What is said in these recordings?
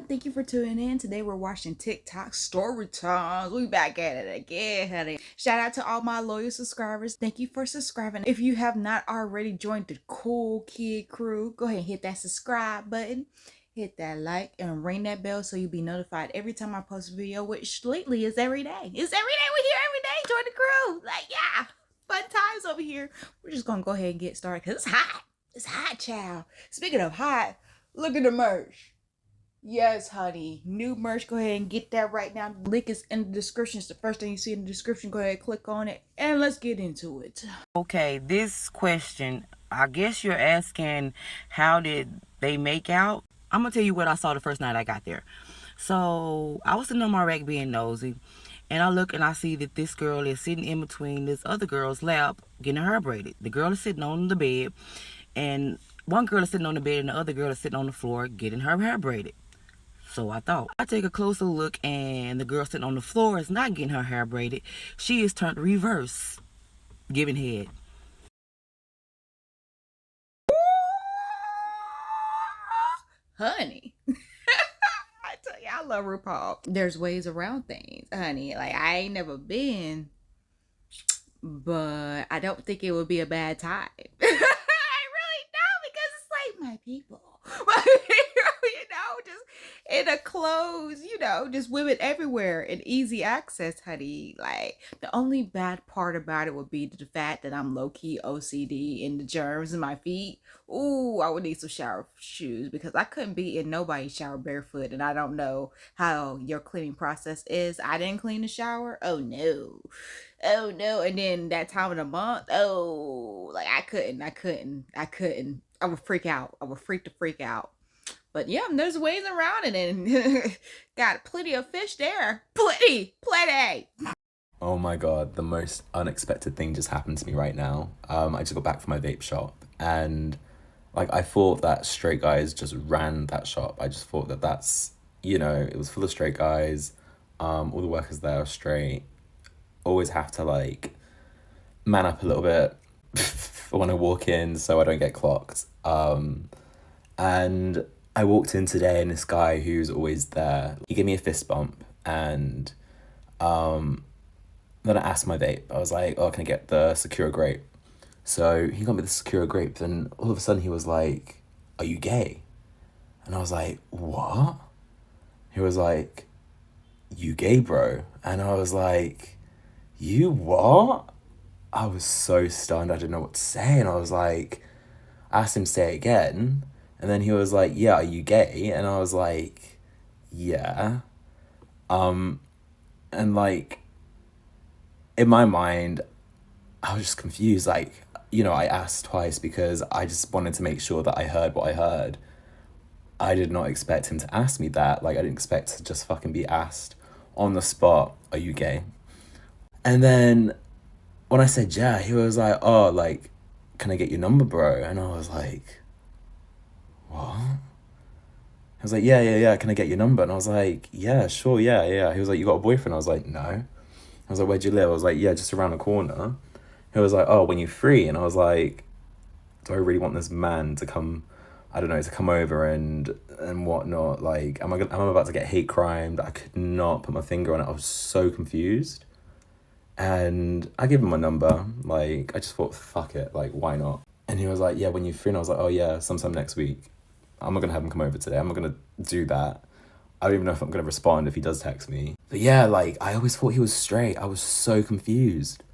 everyone. Thank you for tuning in. Today we're watching TikTok story times. We back at it again, honey. Shout out to all my loyal subscribers. Thank you for subscribing. If you have not already joined the cool kid crew, go ahead and hit that subscribe button. Hit that like and ring that bell so you'll be notified every time I post a video, which lately is every day. It's every day. We're here every day. Join the crew. Like, yeah, fun times over here. We're just gonna go ahead and get started because it's hot. It's hot, child. Speaking of hot, look at the merch. Yes, honey. New merch. Go ahead and get that right now. The link is in the description. It's the first thing you see in the description. Go ahead and click on it. And let's get into it. Okay, this question, I guess you're asking, how did they make out? I'm going to tell you what I saw the first night I got there. So, I was sitting on my rack being nosy. And I look and I see that this girl is sitting in between this other girl's lap getting her hair braided. The girl is sitting on the bed. And one girl is sitting on the bed and the other girl is sitting on the floor getting her hair braided. So I thought. I take a closer look and the girl sitting on the floor is not getting her hair braided. She is turned reverse, giving head. Honey. I tell you, I love RuPaul. There's ways around things, honey. Like, I ain't never been, but I don't think it would be a bad time. I really don't, because it's like my people. Just in a clothes, just women everywhere and easy access, honey. Like, the only bad part about it would be the fact that I'm low-key OCD and the germs in my feet. Ooh, I would need some shower shoes because I couldn't be in nobody's shower barefoot, and I don't know how your cleaning process is. I didn't clean the shower. Oh no. And then that time of the month, like I couldn't. I would freak out. I would freak out. But yeah, there's ways around it, and got plenty of fish there. Plenty. Oh my god, the most unexpected thing just happened to me right now. I just got back from my vape shop, and like I thought that straight guys just ran that shop. I just thought that that's, it was full of straight guys. All the workers there are straight. Always have to like man up a little bit when I walk in so I don't get clocked. And I walked in today and this guy who's always there, he gave me a fist bump, and then I asked my vape. I was like, oh, can I get the Secure Grape? So he got me the Secure Grape, and all of a sudden he was like, are you gay? And I was like, what? He was like, you gay, bro? And I was like, you what? I was so stunned, I didn't know what to say, and I was like, I asked him to say it again. And then he was like, yeah, are you gay? And I was like, yeah. And like, in my mind, I was just confused. Like, I asked twice because I just wanted to make sure that I heard what I heard. I did not expect him to ask me that. Like, I didn't expect to just fucking be asked on the spot, are you gay? And then when I said yeah, he was like, oh, like, can I get your number, bro? And I was like, what? He was like, yeah, can I get your number? And I was like, yeah, sure, yeah. He was like, you got a boyfriend? I was like, no. I was like, where'd you live? I was like, yeah, just around the corner. He was like, oh, when you're free? And I was like, do I really want this man to come, I don't know, to come over and whatnot? Like, am I about to get hate crimed? I could not put my finger on it. I was so confused. And I gave him my number. Like, I just thought, fuck it, like, why not? And he was like, yeah, when you're free? And I was like, oh yeah, sometime next week. I'm not gonna have him come over today. I'm not gonna do that. I don't even know if I'm gonna respond if he does text me. But yeah, like, I always thought he was straight. I was so confused.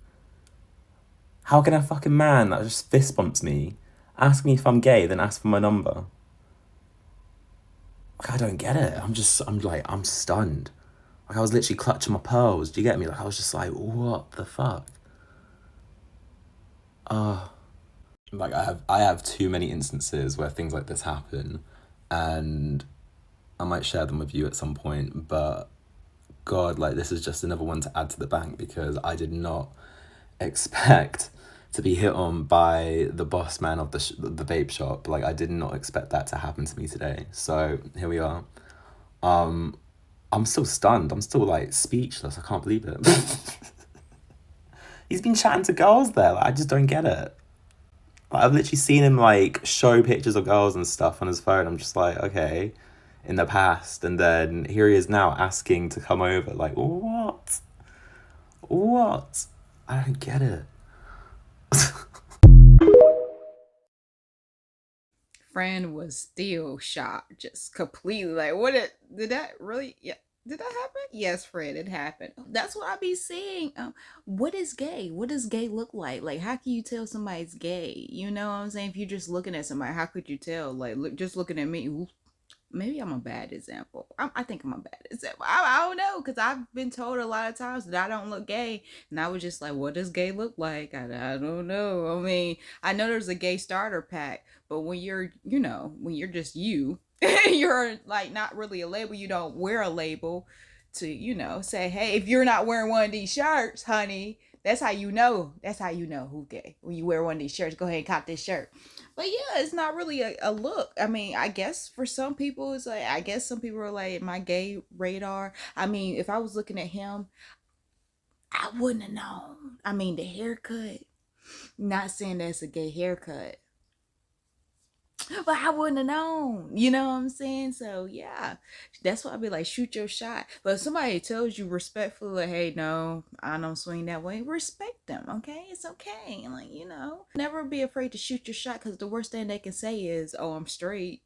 How can a fucking man that just fist bumps me ask me if I'm gay, then ask for my number? Like, I don't get it. I'm stunned. Like, I was literally clutching my pearls. Do you get me? Like, I was just like, what the fuck? Like, I have too many instances where things like this happen, and I might share them with you at some point, but God, like, this is just another one to add to the bank, because I did not expect to be hit on by the boss man of the vape shop. Like, I did not expect that to happen to me today. So here we are. I'm still stunned. I'm still like speechless. I can't believe it. He's been chatting to girls there. Like, I just don't get it. Like, I've literally seen him like show pictures of girls and stuff on his phone. I'm just like, okay, in the past, and then here he is now asking to come over. Like, what? What? I don't get it. Fran was still shocked, just completely like, what did that really? Yeah, did that happen? Yes, Fred, it happened. That's what I be saying. What is gay? What does gay look like? Like, how can you tell somebody's gay? You know what I'm saying? If you're just looking at somebody, how could you tell? Like, look, just looking at me. Maybe I'm a bad example. I think I'm a bad example. I don't know, because I've been told a lot of times that I don't look gay. And I was just like, what does gay look like? I don't know. I mean, I know there's a gay starter pack, but when you're, when you're just you, you're like not really a label. You don't wear a label to, say, hey, if you're not wearing one of these shirts, honey, that's how you know. That's how you know who's gay. When you wear one of these shirts, go ahead and cop this shirt. But yeah, it's not really a look. I mean, I guess for some people, it's like, I guess some people are like, my gay radar. I mean, if I was looking at him, I wouldn't have known. I mean, the haircut, not saying that's a gay haircut, but I wouldn't have known. You know what I'm saying? So yeah, that's why I'd be like, shoot your shot. But if somebody tells you respectfully, like, hey, no, I don't swing that way, respect them. Okay, it's okay. Like, never be afraid to shoot your shot, because the worst thing they can say is, oh, I'm straight.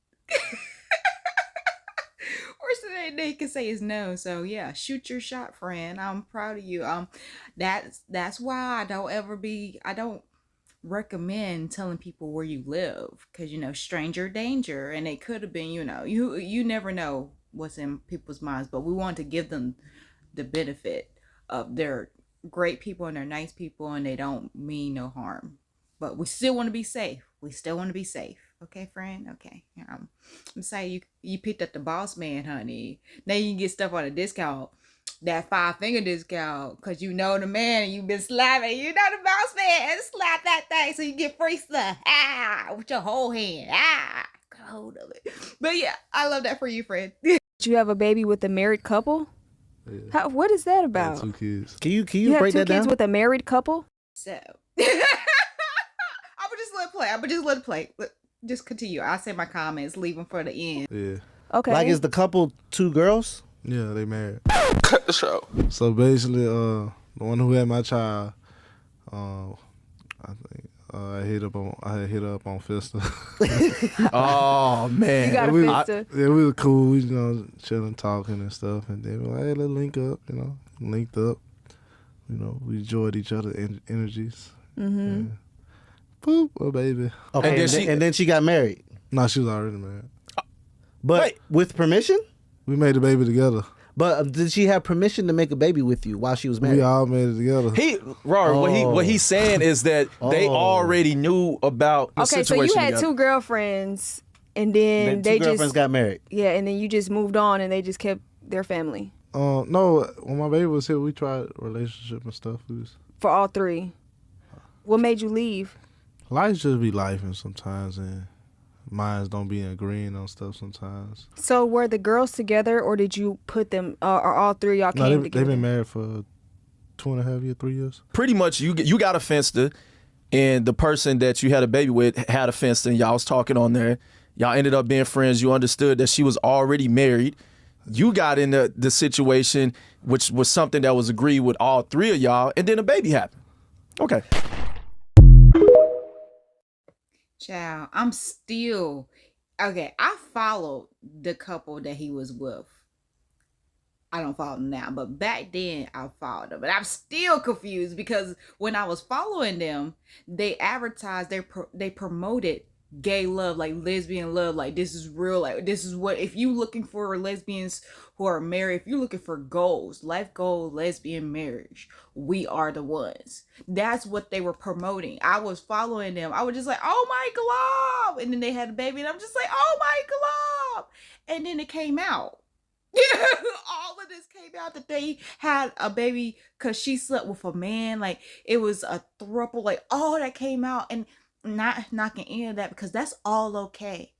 Worst thing they can say is no. So yeah, shoot your shot, friend. I'm proud of you. That's why I don't recommend telling people where you live, because stranger danger, and it could have been, you never know what's in people's minds, but we want to give them the benefit of they're great people and they're nice people and they don't mean no harm, but we still want to be safe. Okay, friend. Okay, I'm saying you picked up the boss man, honey. Now you can get stuff on a discount, that 5-finger discount, because the man and you've been slapping, the boss man, slap that thing so you get free stuff. With your whole hand. Get a hold of it. But yeah, I love that for you, friend. You have a baby with a married couple? Yeah. What is that about? 2 kids. Can you You have break two that kids down? with a married couple? So I would just let it play. Just continue. I'll say my comments, leave them for the end. Yeah. Okay. Like, is the couple 2 girls? Yeah, they married. Cut the show. So basically, the one who had my child, I think I hit up on Fista. Oh man, You got a we, Fista. Yeah, we were cool. We chilling, talking and stuff, and then we were like, hey, let's link up. Linked up. We enjoyed each other's energies. Mm-hmm. Yeah. Boop, oh baby. Okay, and then she got married. No, she was already married. But Wait. with permission? We made the baby together. But did she have permission to make a baby with you while she was married? We all made it together. What he's saying is that they already knew about the Okay, so situation. you had together. 2 girlfriends, and then Two girlfriends got married. Yeah, and then you just moved on, and they just kept their family No, when my baby was here, we tried relationship and stuff. for all 3. What made you leave? Life just be life, and sometimes, and minds don't be agreeing on stuff sometimes. So were the girls together, or did you put them, or all 3 of y'all No, came they've together? been married for 2.5 years, 3 years. Pretty much, you got a Finsta, and the person that you had a baby with had a Finsta, and y'all was talking on there. Y'all ended up being friends. You understood that she was already married. You got in the situation, which was something that was agreed with all 3 of y'all, and then a baby happened. Okay. Child, I'm still okay. I followed the couple that he was with. I don't follow them now, but back then I followed them. But I'm still confused, because when I was following them, they advertised, they promoted gay love, like lesbian love, like this is real, like this is what, if you looking for lesbians who are married, if you're looking for goals, life goal, lesbian marriage, we are the ones. That's what they were promoting. I was following them. I was just like, oh my glove, and then they had a baby, and I'm just like, oh my glove, and then it came out. All of this came out that they had a baby because she slept with a man. Like, it was a throuple. Like, all that came out, and not knocking any of that, because that's all okay.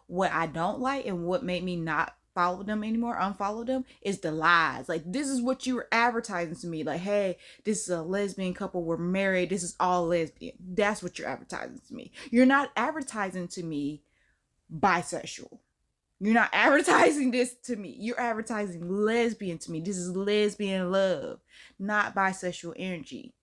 What I don't like, and what made me not follow them anymore, unfollow them, is the lies. Like, this is what you were advertising to me. Like, hey, this is a lesbian couple, we're married, this is all lesbian. That's what you're advertising to me. You're not advertising to me bisexual. You're not advertising this to me. You're advertising lesbian to me. This is lesbian love, not bisexual energy.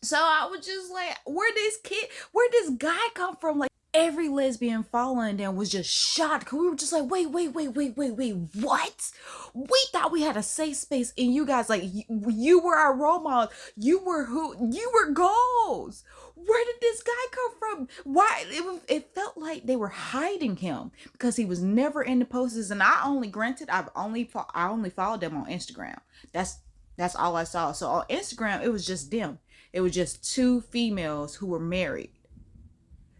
So I was just like, where this guy come from? Like, every lesbian following them was just shocked, because we were just like, wait, what? We thought we had a safe space, and you guys, like, you were our role model. You were goals. Where did this guy come from? Why? It felt like they were hiding him, because he was never in the posters. And I only followed them on Instagram. That's all I saw. So on Instagram, it was just them. It was just two females who were married.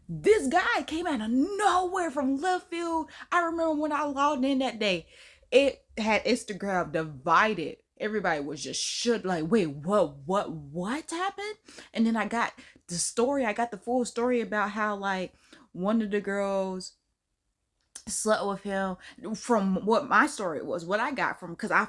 This guy came out of nowhere from left field. I remember when I logged in that day, it had Instagram divided. Everybody was just shook, like, wait, what happened? And then I got the full story about how, like, one of the girls slept with him, from what my story was, what I got from, because I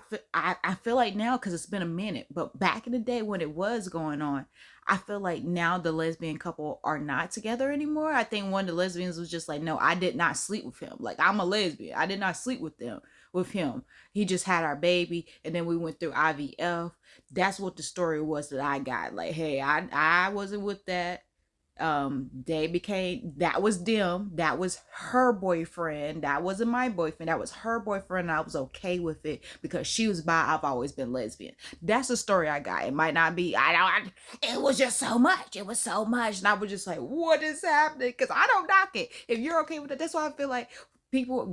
feel like now, because it's been a minute, but back in the day when it was going on, I feel like now the lesbian couple are not together anymore. I think one of the lesbians was just like, no, I did not sleep with him. Like, I'm a lesbian. I did not sleep with him. He just had our baby, and then we went through IVF. That's what the story was that I got. Like, hey, I wasn't with that. That was them. That was her boyfriend. That wasn't my boyfriend. That was her boyfriend. And I was okay with it because she was bi. I've always been lesbian. That's the story I got. It might not be, it was just so much. It was so much. And I was just like, what is happening? Because I don't knock it. If you're okay with it, that's why I feel like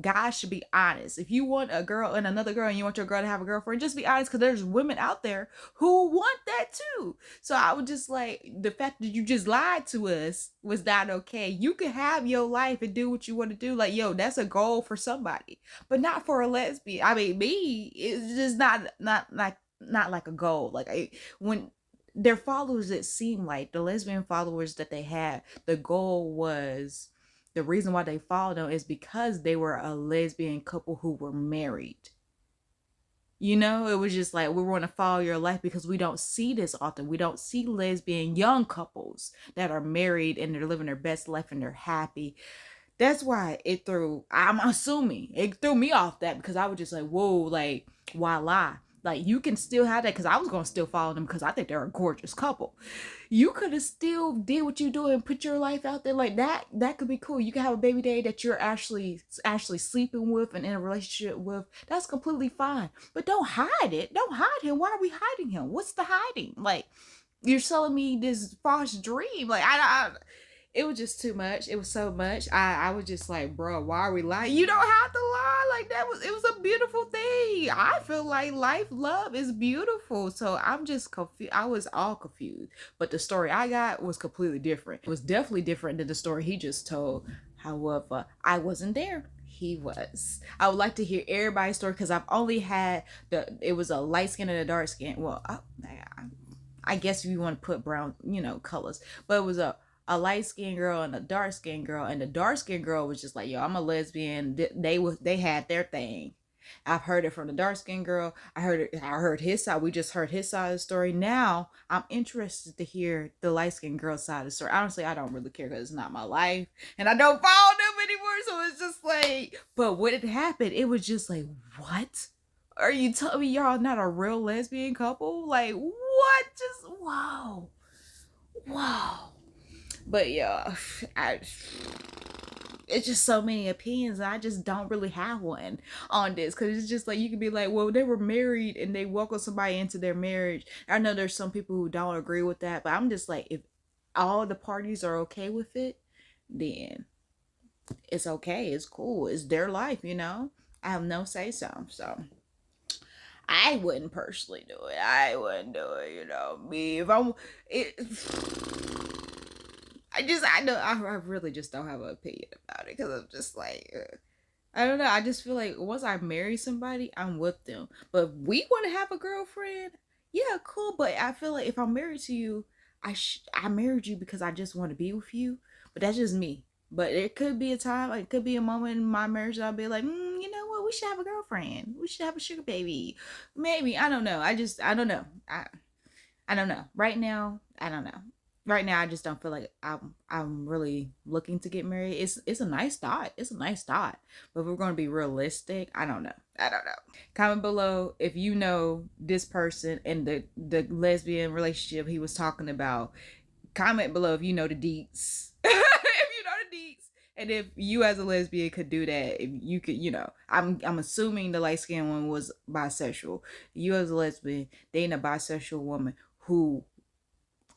guys should be honest. If you want a girl and another girl and you want your girl to have a girlfriend, just be honest, because there's women out there who want that too. So I was just like, the fact that you just lied to us was not okay. You can have your life and do what you want to do. Like, yo, that's a goal for somebody, but not for a lesbian. I mean, me, it's just not like a goal. Like, when their followers, it seemed like the lesbian followers that they had, the goal was, the reason why they followed them is because they were a lesbian couple who were married. You know, it was just like, we want to follow your life because we don't see this often. We don't see lesbian young couples that are married and they're living their best life and they're happy. That's why I'm assuming it threw me off, that because I was just like, whoa, like, why lie? Like, you can still have that, because I was going to still follow them because I think they're a gorgeous couple. You could have still did what you do and put your life out there like that. That could be cool. You can have a baby daddy that you're actually sleeping with and in a relationship with. That's completely fine. But don't hide it. Don't hide him. Why are we hiding him? What's the hiding? Like, you're selling me this false dream. Like, it was just too much. It was so much. I was just like, bro, why are we lying? You don't have to lie. Like, it was a beautiful thing. I feel like love is beautiful. So I'm just confused. I was all confused. But the story I got was completely different. It was definitely different than the story he just told. However, I wasn't there. He was. I would like to hear everybody's story, because I've only had it was a light skin and a dark skin. Well, I guess if you want to put brown, colors. But it was a light-skinned girl and a dark-skinned girl, and the dark-skinned girl was just like, yo, I'm a lesbian. They had their thing. I've heard it from the dark-skinned girl. I heard his side. We just heard his side of the story. Now I'm interested to hear the light-skinned girl side of the story. Honestly, I don't really care, because it's not my life and I don't follow them anymore. So it's just like, but what had happened, it was just like, what? Are you telling me y'all not a real lesbian couple? Like, what? Just wow. But yeah, it's just so many opinions, and I just don't really have one on this, because it's just like, you could be like, well, they were married and they welcomed somebody into their marriage. I know there's some people who don't agree with that, but I'm just like, if all the parties are okay with it, then it's okay. It's cool. It's their life, I have no say so. So I wouldn't personally do it. I wouldn't do it, me. If I'm I really just don't have an opinion about it, because I'm just like, I don't know. I just feel like once I marry somebody, I'm with them. But if we want to have a girlfriend, yeah, cool. But I feel like if I'm married to you, I married you because I just want to be with you. But that's just me. But it could be a time, it could be a moment in my marriage that I'll be like, you know what? We should have a girlfriend. We should have a sugar baby. Maybe. I don't know. I don't know. I don't know. Right now, I don't know. right now I just don't feel like I'm really looking to get married. It's a nice thought. It's a nice thought. But if we're going to be realistic, I don't know. Comment below if you know this person and the lesbian relationship he was talking about. Comment below if you know the deets. If you know the deets. And if you as a lesbian could do that, if you could, I'm assuming the light-skinned one was bisexual. You as a lesbian dating a bisexual woman who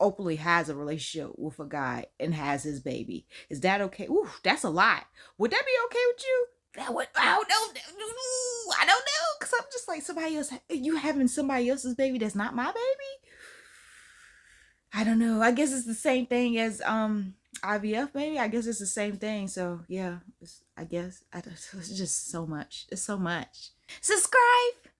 openly has a relationship with a guy and has his baby. Is that okay? Ooh, that's a lot. Would that be okay with you? That would, I don't know. Cause I'm just like, somebody else, you having somebody else's baby that's not my baby? I don't know. I guess it's the same thing as IVF, maybe. I guess it's the same thing. So yeah, it's just so much. It's so much. Subscribe.